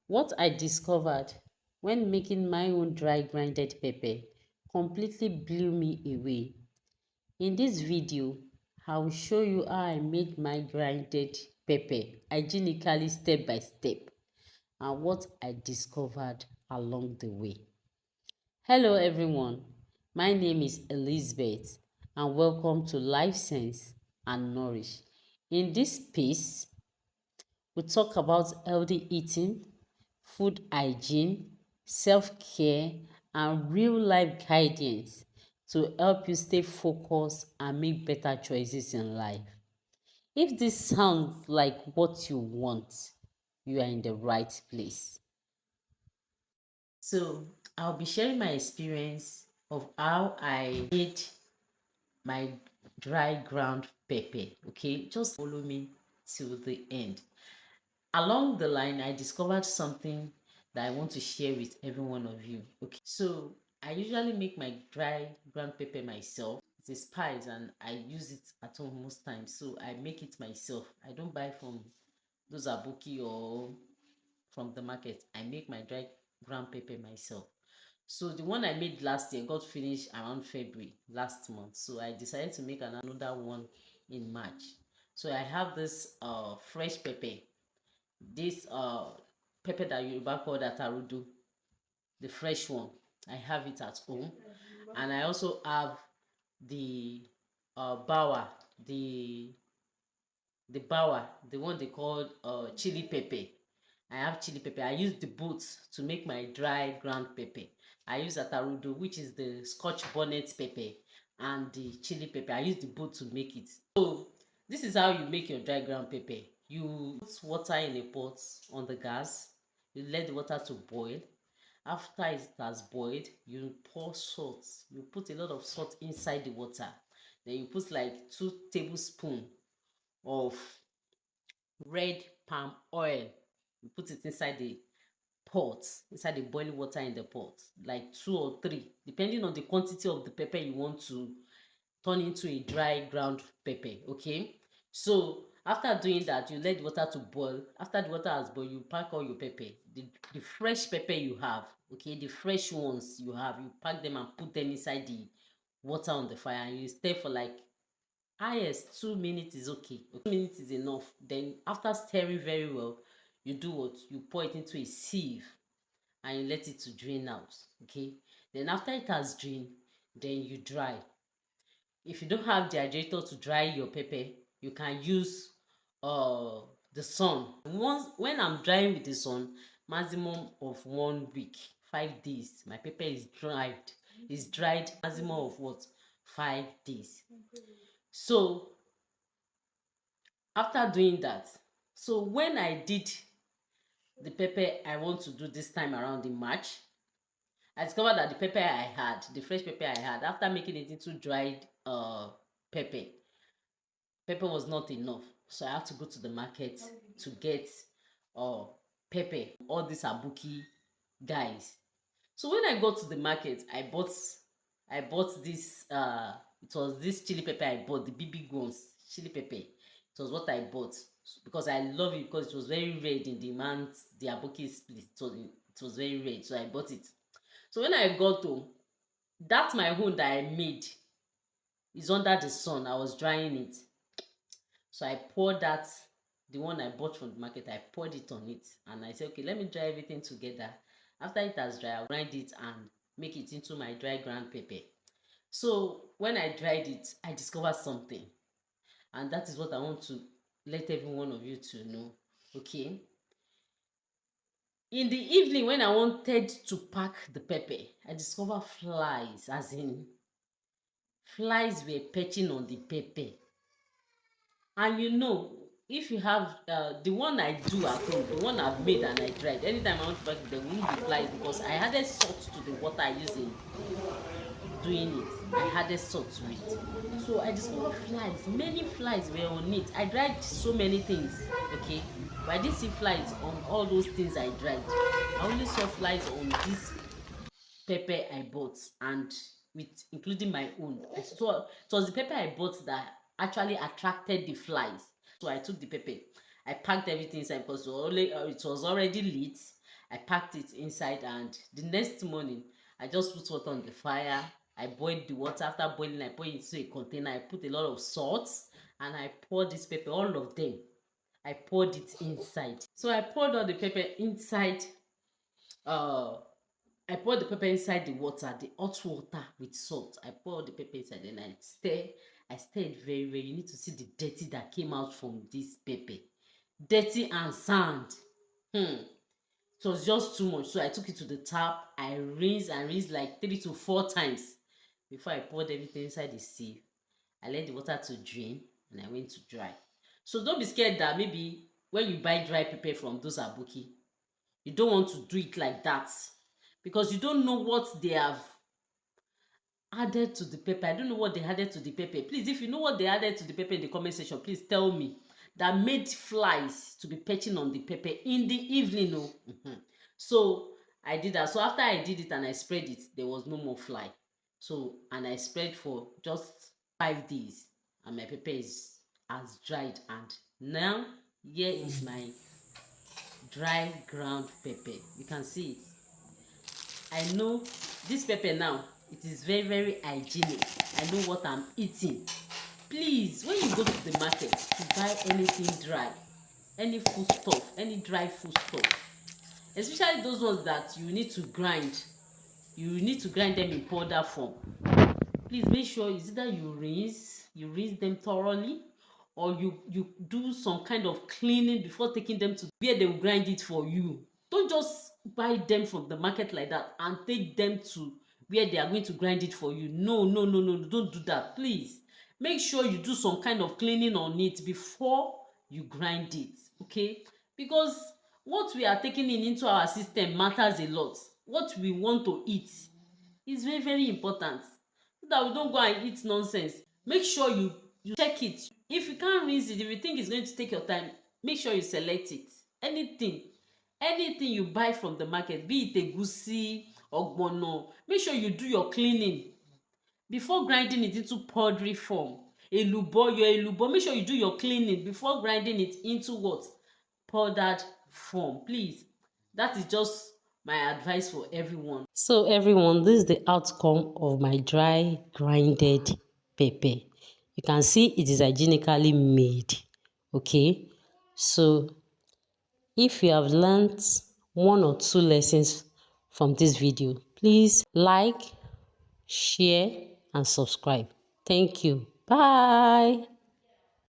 What I discovered when making my own dry grinded pepper completely blew me away. In this video, I will show you how I made my grinded pepper hygienically step by step and what I discovered along the way. Hello everyone, my name is Elizabeth and welcome to Life Sense and Nourish. In this space, we talk about healthy eating, food hygiene, self care, and real life guidance to help you stay focused and make better choices in life. If this sounds like what you want, you are in the right place. So, I'll be sharing my experience of how I made my dry ground pepper. Okay, just follow me till the end. Along the line, I discovered something that I want to share with every one of you. Okay, so I usually make my dry ground pepper myself. It's a spice and I use it at home most times. So I make it myself. I don't buy from those abuki or from the market. I make my dry ground pepper myself. So the one I made last year got finished around February last month. So I decided to make another one in March. So I have this fresh pepper, this pepper that Yoruba call atarudu, the fresh one. I have it at home, and I also have the bawa, the bawa, the one they call chili pepper. I have chili pepper. I use the both to make my dry ground pepper. I use atarudu, which is the Scotch bonnet pepper, and the chili pepper. I use the both to make it. So this is how you make your dry ground pepper. You put water in a pot on the gas. You let the water to boil. After it has boiled, you pour salt. You put a lot of salt inside the water. Then you put like 2 tablespoons of red palm oil. You put it inside the pot, inside the boiling water in the pot, like 2 or 3, depending on the quantity of the pepper you want to turn into a dry ground pepper. Okay, so after doing that, you let the water to boil. After the water has boiled, you pack all your pepper, the fresh pepper you have. Okay, the fresh ones you have, you pack them and put them inside the water on the fire, and you stir for like highest 2 minutes is okay. 2 minutes is enough. Then after stirring very well, you do what? You pour it into a sieve and you let it to drain out. Okay. Then after it has drained, then you dry. If you don't have the hydrator to dry your pepper, you can use the sun. Once when I'm drying with the sun, maximum of 1 week, 5 days, my pepper is dried. Is dried maximum of what? 5 days. So after doing that, so when I did the pepper I want to do this time around in March, I discovered that the pepper I had, the fresh pepper I had, after making it into dried pepper, pepper was not enough. So I had to go to the market to get uh pepper. All these abuki guys. So when I got to the market, I bought this it was this chili pepper I bought, the big big ones, chili pepper. It was what I bought because I love it because it was very red in the month the abuki split. It was very red, so I bought it. So when I got home, that my own that I made is under the sun. I was drying it. So I poured that, the one I bought from the market, I poured it on it. And I said, okay, let me dry everything together. After it has dried, I'll grind it and make it into my dry ground pepper. So when I dried it, I discovered something. And that is what I want to let every one of you to know. Okay. In the evening, when I wanted to pack the pepper, I discovered flies, as in flies were perching on the pepper. And if you have the one I do at home, the one I've made and I dried, anytime I want to pack it, there won't be flies because I added salt to the water I use in doing it. I added salt to it. So I discovered flies. Many flies were on it. I dried so many things, okay? But I didn't see flies on all those things I dried. I only saw flies on this pepper I bought and with including my own. I saw it was the pepper I bought that actually attracted the flies. So I took the pepper, I packed everything inside because it was already lit. I packed it inside, and the next morning I just put water on the fire. I boiled the water. After boiling, I put it into a container. I put a lot of salt, and I poured this pepper, all of them. I poured it inside. So I poured all the pepper inside. Uh, I poured the pepper inside the water, the hot water with salt. I poured the pepper inside, and I stir. I stirred very well. You need to see the dirty that came out from this pepper. Dirty and sand. It was just too much. So I took it to the tap. I rinsed and rinsed like 3 to 4 times before I poured everything inside the sieve. I let the water to drain, and I went to dry. So don't be scared that maybe when you buy dry pepper from those aboki, you don't want to do it like that, because you don't know what they have added to the pepper. I don't know what they added to the pepper. Please, if you know what they added to the pepper in the comment section, please tell me. That made flies to be perching on the pepper in the evening. Oh. So I did that. So after I did it and I spread it, there was no more fly. So, and I spread for just 5 days, and my pepper is as dried. And now here is my dry ground pepper. You can see it. I know this pepper now, it is very hygienic. I know what I'm eating. Please, when you go to the market to buy anything dry, any food stuff, any dry food stuff, especially those ones that you need to grind, them in powder form. Please make sure is either you rinse them thoroughly, or you do some kind of cleaning before taking them to where they will grind it for you. Don't just buy them from the market like that and take them to where they are going to grind it for you. No, no, no, no, don't do that, please. Make sure you do some kind of cleaning on it before you grind it, okay? Because what we are taking in into our system matters a lot. What we want to eat is very important, so that we don't go and eat nonsense. Make sure you check it. If you can't rinse it, if you think it's going to take your time, make sure you select it. Anything you buy from the market, be it egusi, ogbono, make sure you do your cleaning before grinding it into powdery form. Elubo, make sure you do your cleaning before grinding it into what? Powdered form. Please, that is just my advice for everyone. So everyone, this is the outcome of my dry grinded pepper. You can see it is hygienically made. Okay, so if you have learned one or two lessons from this video, please like, share and subscribe. Thank you. Bye.